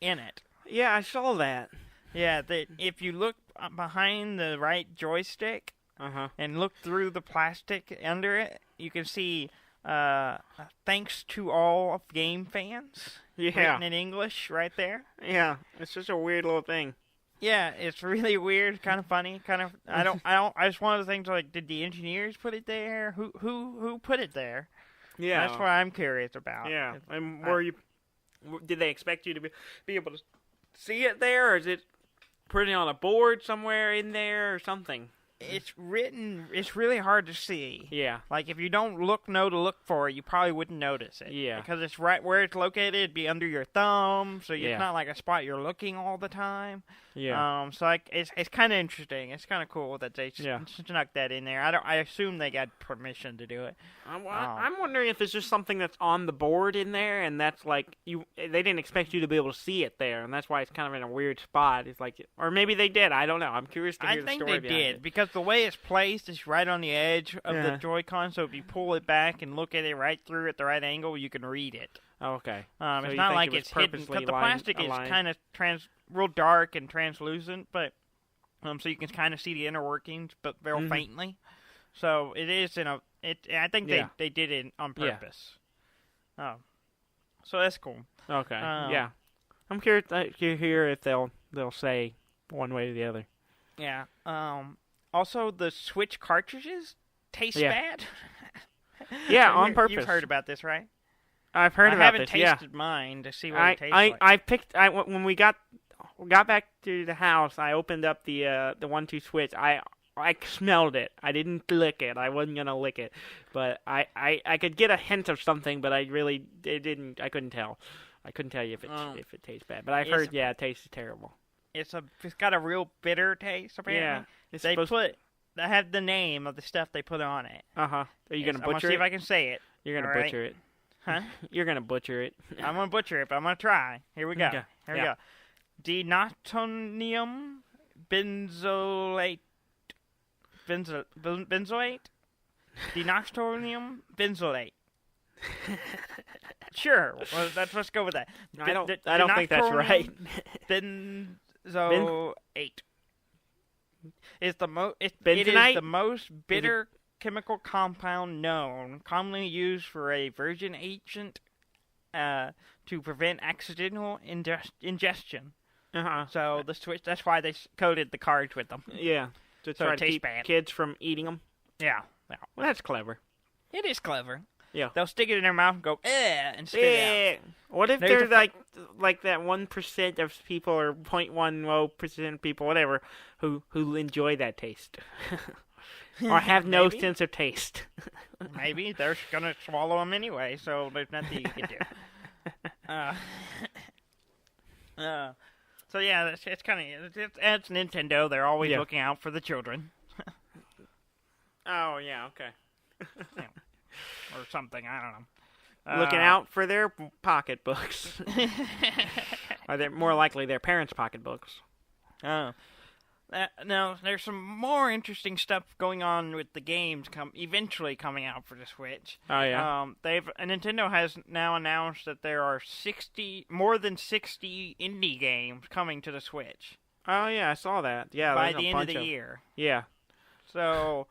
in it. Yeah, I saw that. Yeah, that if you look behind the right joystick and look through the plastic under it, you can see thanks to all of game fans written in English right there. Yeah, it's just a weird little thing. Yeah, it's really weird, kind of funny, kind of. I just one of the things like, did the engineers put it there? Who put it there? Yeah, that's what I'm curious about. Yeah, and did they expect you to be able to see it there, or is it printed on a board somewhere in there or something? It's written. It's really hard to see. Yeah. Like, if you don't know to look for it, you probably wouldn't notice it. Yeah. Because it's right where it's located. It'd be under your thumb, so it's not like a spot you're looking all the time. Yeah. So it's kind of interesting. It's kind of cool that they snuck that in there. I assume they got permission to do it. I'm wondering if it's just something that's on the board in there, and that's like they didn't expect you to be able to see it there, and that's why it's kind of in a weird spot. It's like, or maybe they did. I don't know. I'm curious to hear the story. I think they did because the way it's placed is right on the edge of the Joy-Con. So if you pull it back and look at it right through at the right angle, you can read it. Oh, okay. It's not like it's hidden because the plastic is kind of real dark and translucent, but so you can kind of see the inner workings, but very faintly. So it is I think they did it on purpose. Yeah. So that's cool. Okay. Yeah. I'm curious to hear if they'll say one way or the other. Yeah. Also, the Switch cartridges taste bad. Yeah, on purpose. You've heard about this, right? I've heard about this. I haven't tasted mine to see what it tastes like. When we got back to the house, I opened up the 1-2 Switch. I I smelled it. I didn't lick it. I wasn't gonna lick it, but I could get a hint of something, but I didn't. I couldn't tell. I couldn't tell you if it tastes bad. But I've heard, it tastes terrible. It's got a real bitter taste. Apparently, yeah. They have the name of the stuff they put on it. Are you gonna butcher it? I'm gonna see if I can say it. You're gonna butcher it. Huh? You're gonna butcher it. I'm gonna butcher it, but I'm gonna try. Here we go. Okay. Here we go. Denatonium benzoate. Benzoate? Denatonium benzoate. Sure. Well, let's go with that. I don't think that's right. Benzoate. It is the most bitter chemical compound known, commonly used for a virgin agent to prevent accidental ingestion. So the Switch, that's why they coated the cards with them. Yeah. To try to keep kids from eating them. Yeah. Well, that's clever. It is clever. Yeah. They'll stick it in their mouth and go, and spit it out. What if there's like that 1% of people, or 0.10% of people, whatever, who enjoy that taste? Or have no sense of taste? Maybe. They're going to swallow them anyway, so there's nothing you can do. So yeah, it's kind of it's Nintendo. They're always looking out for the children. Oh yeah, okay. Or something, I don't know. Looking out for their pocketbooks. Or they're more likely their parents' pocketbooks. Oh. Now, there's some more interesting stuff going on with the games eventually coming out for the Switch. Oh yeah. Nintendo has now announced that there are more than 60 indie games coming to the Switch. Oh yeah, I saw that. Yeah, by the end of the year. Yeah. So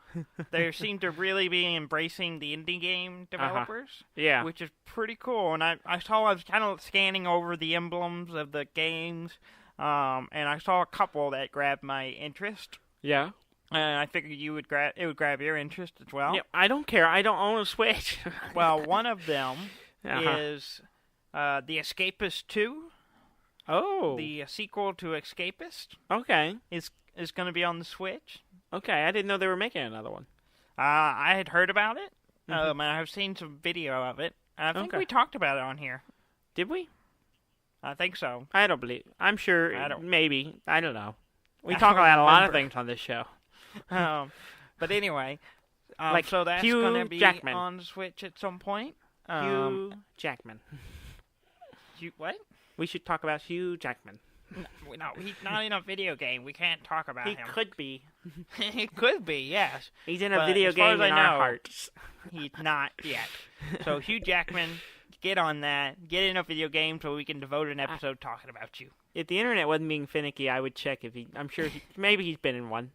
they seem to really be embracing the indie game developers. Yeah. Which is pretty cool. And I was kind of scanning over the emblems of the games. And I saw a couple that grabbed my interest. Yeah. And I figured it would grab your interest as well. Yeah, I don't care. I don't own a Switch. Well, one of them is The Escapist 2. Oh. The sequel to Escapist. Okay. Is going to be on the Switch. Okay, I didn't know they were making another one. I had heard about it. And I've seen some video of it. I think we talked about it on here. Did we? I think so. I don't believe. I'm sure. Maybe. I don't know. We talk about a lot of things on this show. But anyway, so that's Hugh going to be Jackman. on the Switch at some point. Hugh Jackman. What? We should talk about Hugh Jackman. No, he's not in a video game. We can't talk about him. He could be. He could be, yes. He's in a video game in our hearts. He's not yet. So Hugh Jackman, get on that. Get in a video game so we can devote an episode talking about you. If the internet wasn't being finicky, I would check if I'm sure maybe he's been in one.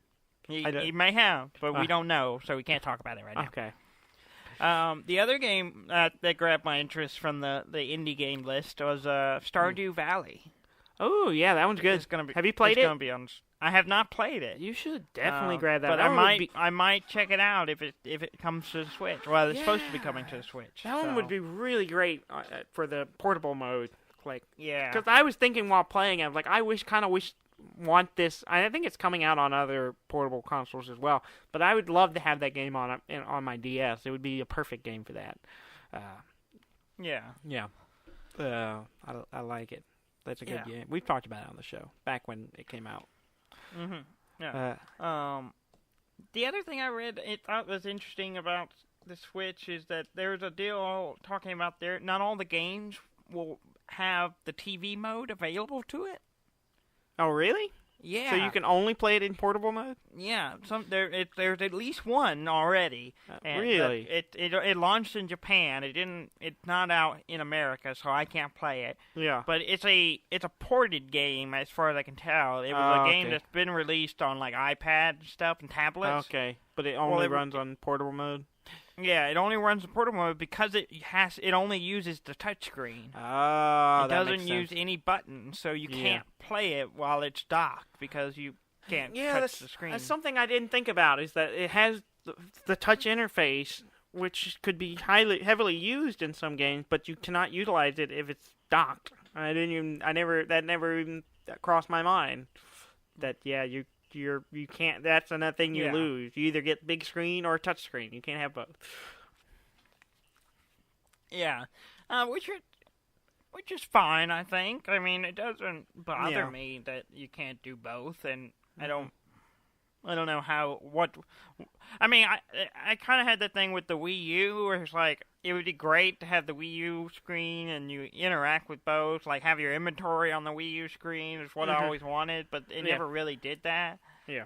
He may have, but we don't know, so we can't talk about it right now. Okay. The other game that grabbed my interest from the indie game list was Stardew Valley. Oh, yeah, that one's good. Have you played it? I have not played it. You should definitely grab that. But I might check it out if it comes to the Switch. Well, it's supposed to be coming to the Switch. That one would be really great for the portable mode. Yeah. Because I was thinking while playing, I was like, I want this. I think it's coming out on other portable consoles as well. But I would love to have that game on my DS. It would be a perfect game for that. Yeah. Yeah. I like it. That's a good game. We've talked about it on the show back when it came out. Mm-hmm. Yeah. The other thing I read thought was interesting about the Switch is that there's a deal talking about not all the games will have the TV mode available to it. Oh, really? Yeah. So you can only play it in portable mode? Yeah. There's at least one already. Really? It launched in Japan. It's not out in America, so I can't play it. Yeah. But it's a ported game as far as I can tell. It was a game that's been released on like iPad stuff and tablets. Okay. But it only runs on portable mode? Yeah, it only runs in portable mode because it only uses the touchscreen. Oh, it doesn't use any buttons, so you can't play it while it's docked because you can't touch the screen. That's something I didn't think about, is that it has the touch interface, which could be heavily used in some games, but you cannot utilize it if it's docked. That never even crossed my mind. That you you can't. That's another thing you lose. You either get big screen or touch screen. You can't have both. Yeah, which is fine, I think. I mean, it doesn't bother me that you can't do both, and I don't know I mean, I kind of had the thing with the Wii U where it's like, it would be great to have the Wii U screen and you interact with both, like have your inventory on the Wii U screen is what I always wanted, but it never really did that. Yeah.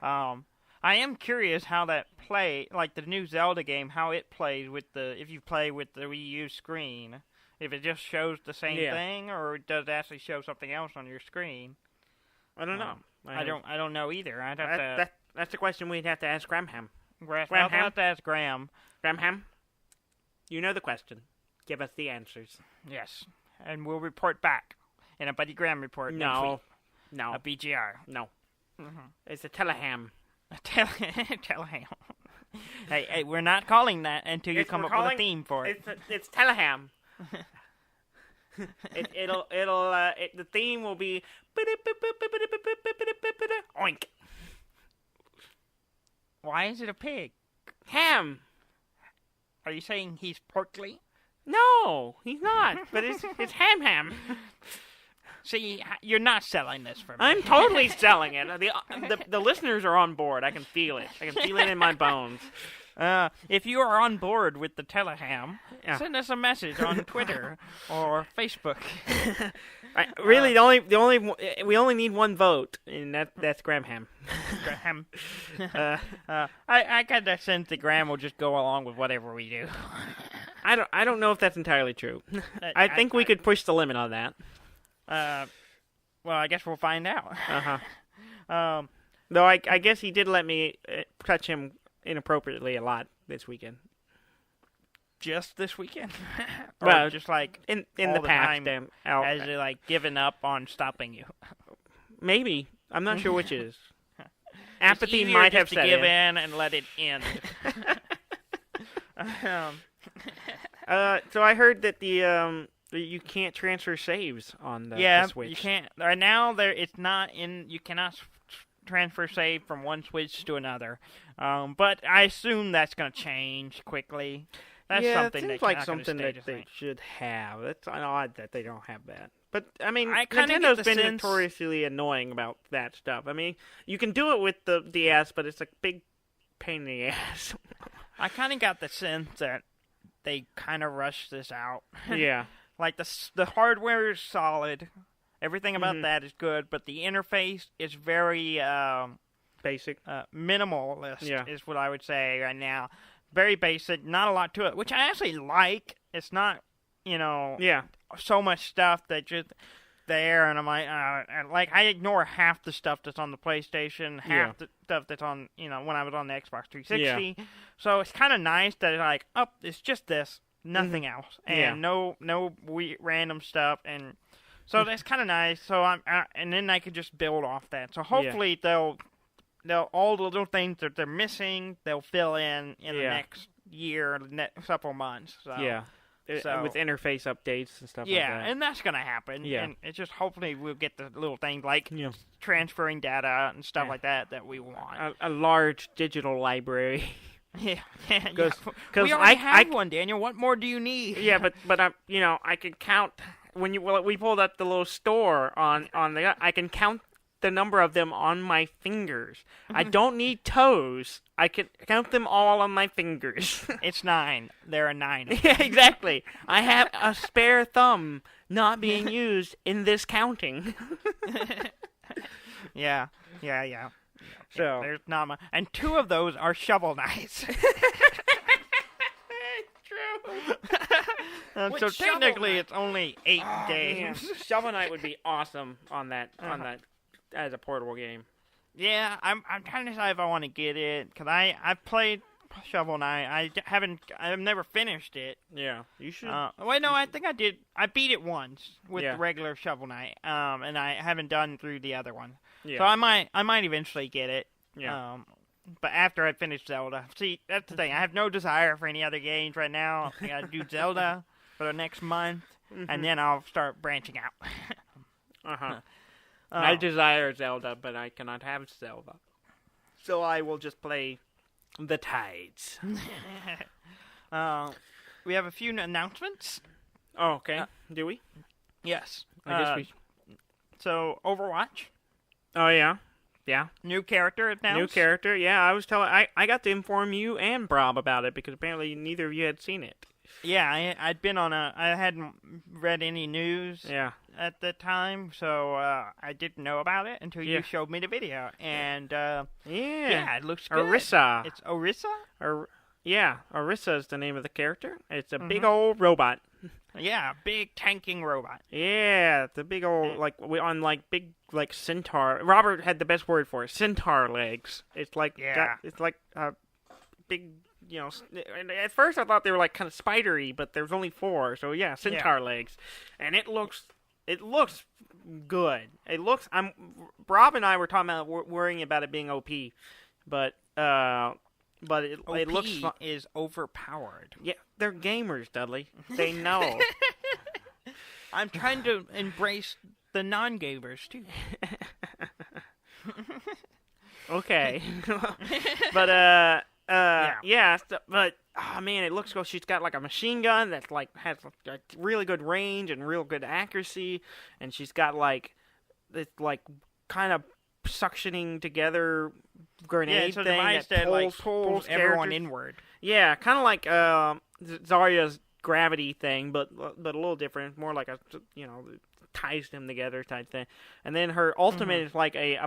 I am curious how that like the new Zelda game, how it plays if you play with the Wii U screen, if it just shows the same thing or does it actually show something else on your screen. I don't know. I don't know either. I'd have to. That's a question we'd have to ask Gramham. I'll have to ask Graham. Gramham, you know the question. Give us the answers. Yes, and we'll report back in a Buddy Graham report. Next week. No. A BGR. No. It's a teleham. A teleham. Hey, we're not calling that until you come up with a theme for it. It's teleham. The theme will be oink. Why is it a pig? Ham. Are you saying he's portly? No, he's not. But it's ham. See, you're not selling this for me. I'm totally selling it. The listeners are on board. I can feel it. I can feel it in my bones. If you are on board with the teleham, send us a message on Twitter or Facebook. Really, we only need one vote, and that's Gramham. Graham. I got that sense that Graham will just go along with whatever we do. I don't know if that's entirely true. I think we could push the limit on that. Well, I guess we'll find out. Though I guess he did let me touch him inappropriately a lot this weekend. Just this weekend? Well, just like in the past, has he like given up on stopping you? Maybe. I'm not sure which is. Apathy might have set give in and let it end. So I heard that you can't transfer saves on the Switch. You can't. Right now, it's not in. You cannot transfer save from one Switch to another. But I assume that's going to change quickly. That's something it seems like something that they should have. It's odd that they don't have that. But, I mean, Nintendo's been notoriously annoying about that stuff. I mean, you can do it with the DS, but it's a big pain in the ass. I kind of got the sense that they kind of rushed this out. Yeah. Like, the hardware is solid. Everything about that is good, but the interface is very basic. Minimalist is what I would say right now. Very basic, not a lot to it, which I actually like. It's not, so much stuff that just there, and I'm like, I ignore half the stuff that's on the PlayStation, half the stuff that's on, when I was on the Xbox 360. Yeah. So it's kind of nice that it's like, it's just this, nothing else, and no random stuff, and so that's kind of nice. So and then I could just build off that. So hopefully they'll all the little things that they're missing, they'll fill in the next year, couple months. So, with interface updates and stuff like that. Yeah, and that's going to happen. Yeah. And it's just hopefully we'll get the little things like transferring data and stuff like that we want. A large digital library. Yeah. Because we already have one, Daniel. What more do you need? Yeah, but I could count when we pulled up the little store on the. I can count the number of them on my fingers. I don't need toes. I can count them all on my fingers. It's 9. There are 9. Yeah, exactly. I have a spare thumb not being used in this counting. Yeah. So there's not much, and 2 of those are shovel knights. True. So technically, it's only 8 games. Man. Shovel Knight would be awesome on that as a portable game. Yeah, I'm trying to decide if I want to get it because I've played Shovel Knight. I've never finished it. Yeah, you should. Wait, no, I think I did. I beat it once with the regular Shovel Knight. And I haven't done through the other one. Yeah. So I might eventually get it. Yeah. But after I finish Zelda, see, that's the thing. I have no desire for any other games right now. I gotta do Zelda for the next month, and then I'll start branching out. I desire Zelda, but I cannot have Zelda. So I will just play the Tides. We have a few announcements. Oh, okay. Do we? Yes. I guess we... So, Overwatch. Oh, yeah. Yeah. New character announced. New character. Yeah, I was telling... I got to inform you and Brob about it because apparently neither of you had seen it. Yeah, I'd been on I hadn't read any news at the time, so I didn't know about it until you showed me the video. And, it looks good. Orisa. It's Orisa? Orisa is the name of the character. It's a big old robot. Yeah, big tanking robot. Yeah, the big old, big centaur. Robert had the best word for it, centaur legs. It's like, big... at first I thought they were kind of spidery, but there's only 4, so centaur legs, and it looks good. Rob and I were talking about worrying about it being OP, but it looks is overpowered. Yeah, they're gamers, Dudley. They know. I'm trying to embrace the non-gamers too. Okay, but but oh man, it looks cool. She's got a machine gun that has a really good range and real good accuracy, and she's got this kind of suctioning together grenade thing that pulls everyone inward. Yeah, kind of like Zarya's gravity thing, but a little different. More like ties them together type thing. And then her ultimate is like an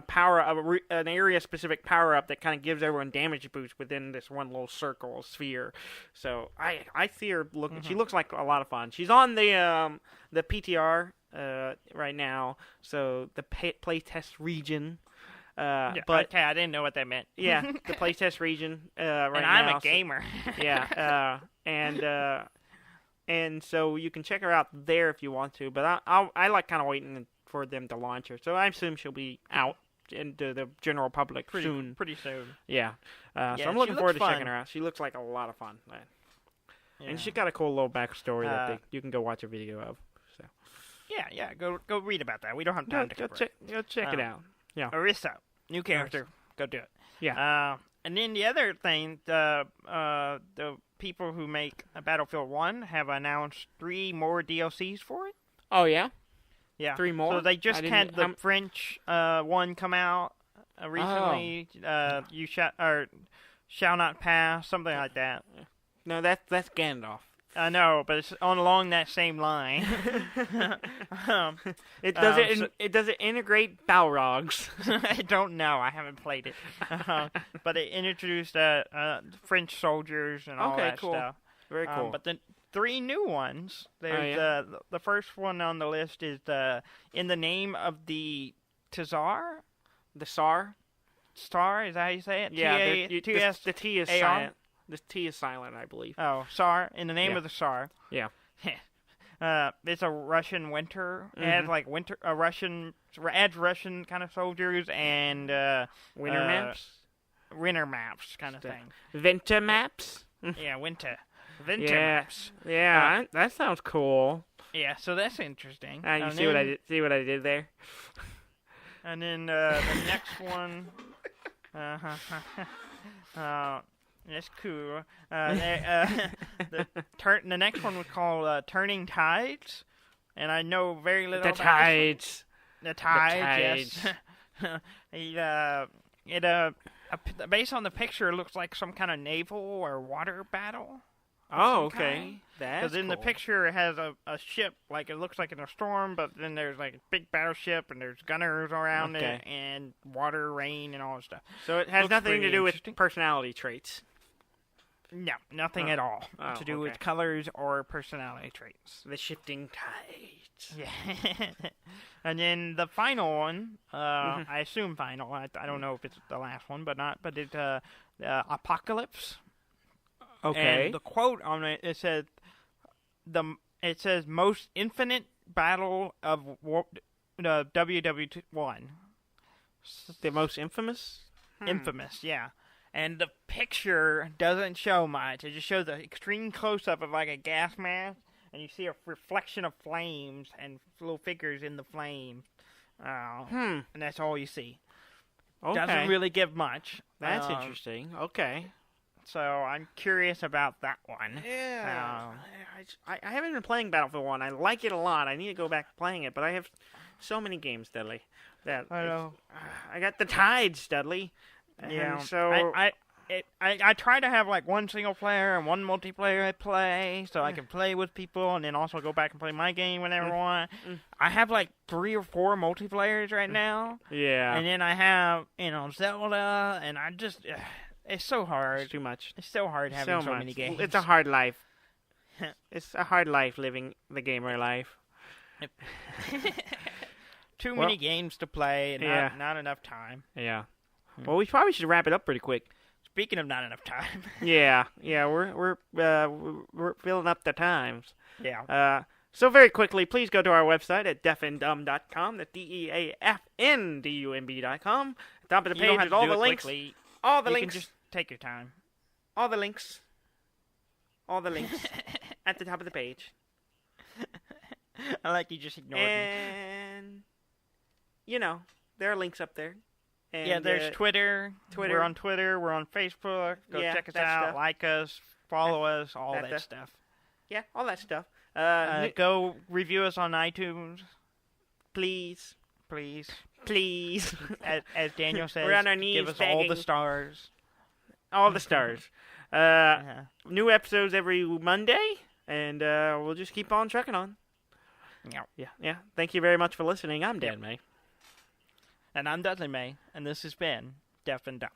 area specific power up that kind of gives everyone damage boost within this one little circle sphere. So I see her looking. She looks like a lot of fun. She's on the PTR right now. So the playtest region. But okay, I didn't know what that meant. Yeah, the playtest region right now. And I'm a gamer. And so you can check her out there if you want to. But I like kind of waiting for them to launch her. So I assume she'll be out into the general public soon. Pretty soon. Yeah. So I'm looking forward to checking her out. She looks like a lot of fun. Yeah. And she's got a cool little backstory that you can go watch a video of. So. Yeah. Go read about that. We don't have time to cover it. Go check it out. Yeah. Orisa, new character. Go do it. Yeah. And then the other thing, the people who make Battlefield 1 have announced 3 more DLCs for it. Oh, yeah? Yeah. 3 more? So they just had the French one come out recently. You shall not pass, something like that. No, that's Gandalf. I know, but it's along that same line. It does it integrate Balrogs? I don't know. I haven't played it. But it introduced French soldiers and all that stuff. Very cool. But the 3 new ones. There's the first one on the list is in the name of the Tsar. The Tsar. Star, is that how you say it? Yeah. The T is silent. The T is silent, I believe. Oh, Tsar. In the name of the Tsar. Yeah. It's a Russian winter. Adds adds Russian kind of soldiers and winter maps. Winter maps kind of thing. Winter maps. Yeah, winter maps. Yeah, that sounds cool. Yeah, so that's interesting. You see what I did? See what I did there? And then the next one. That's cool. The next one was called Turning Tides, and I know very little about Tides. The Tides. Yes. Based on the picture, it looks like some kind of naval or water battle. Oh, okay. Because in the picture, it has a ship, it looks like in a storm, but then there's a big battleship, and there's gunners around it, and water, rain, and all that stuff. So it has nothing to do with personality traits. No, nothing at all to do with colors or personality traits. The shifting tides. Yeah. And then the final one, I assume final. I don't know if it's the last one, but it's Apocalypse. Okay. And the quote on it, it says most infinite battle of WW1. The most infamous? Infamous, yeah. And the picture doesn't show much. It just shows an extreme close-up of a gas mask, and you see a reflection of flames and little figures in the flames. And that's all you see. Okay. Doesn't really give much. That's interesting. Okay. So I'm curious about that one. Yeah. I haven't been playing Battlefield 1. I like it a lot. I need to go back playing it, but I have so many games, Dudley. That I know. I got the Tides, Dudley. Yeah. So I try to have like one single player and one multiplayer I play, so I can play with people and then also go back and play my game whenever I want. I have like 3 or 4 multiplayers right now. Yeah. And then I have, Zelda, and I just, it's so hard. It's too much. It's so hard having so many games. It's a hard life. It's a hard life living the gamer life. Too many games to play and not enough time. Yeah. Well, we probably should wrap it up pretty quick. Speaking of not enough time. Yeah, we're filling up the times. Yeah. So very quickly, please go to our website at deafandumb.com. That's DEAFNDUMB.com. At the top of the page is all the links. Quickly. All the you links. Can just take your time. All the links. All the links at the top of the page. I like you just ignored me. And there are links up there. And, yeah, there's Twitter. We're on Twitter. We're on Facebook. Go check us out. Stuff. Like us. Follow us. All that stuff. Yeah, all that stuff. Go review us on iTunes. Please. As Daniel says, we're on our knees give us begging. all the stars. All the stars. New episodes every Monday, and we'll just keep on trucking on. Yeah. Thank you very much for listening. I'm Dan May. And I'm Dudley May, and this has been Deaf and Dumb.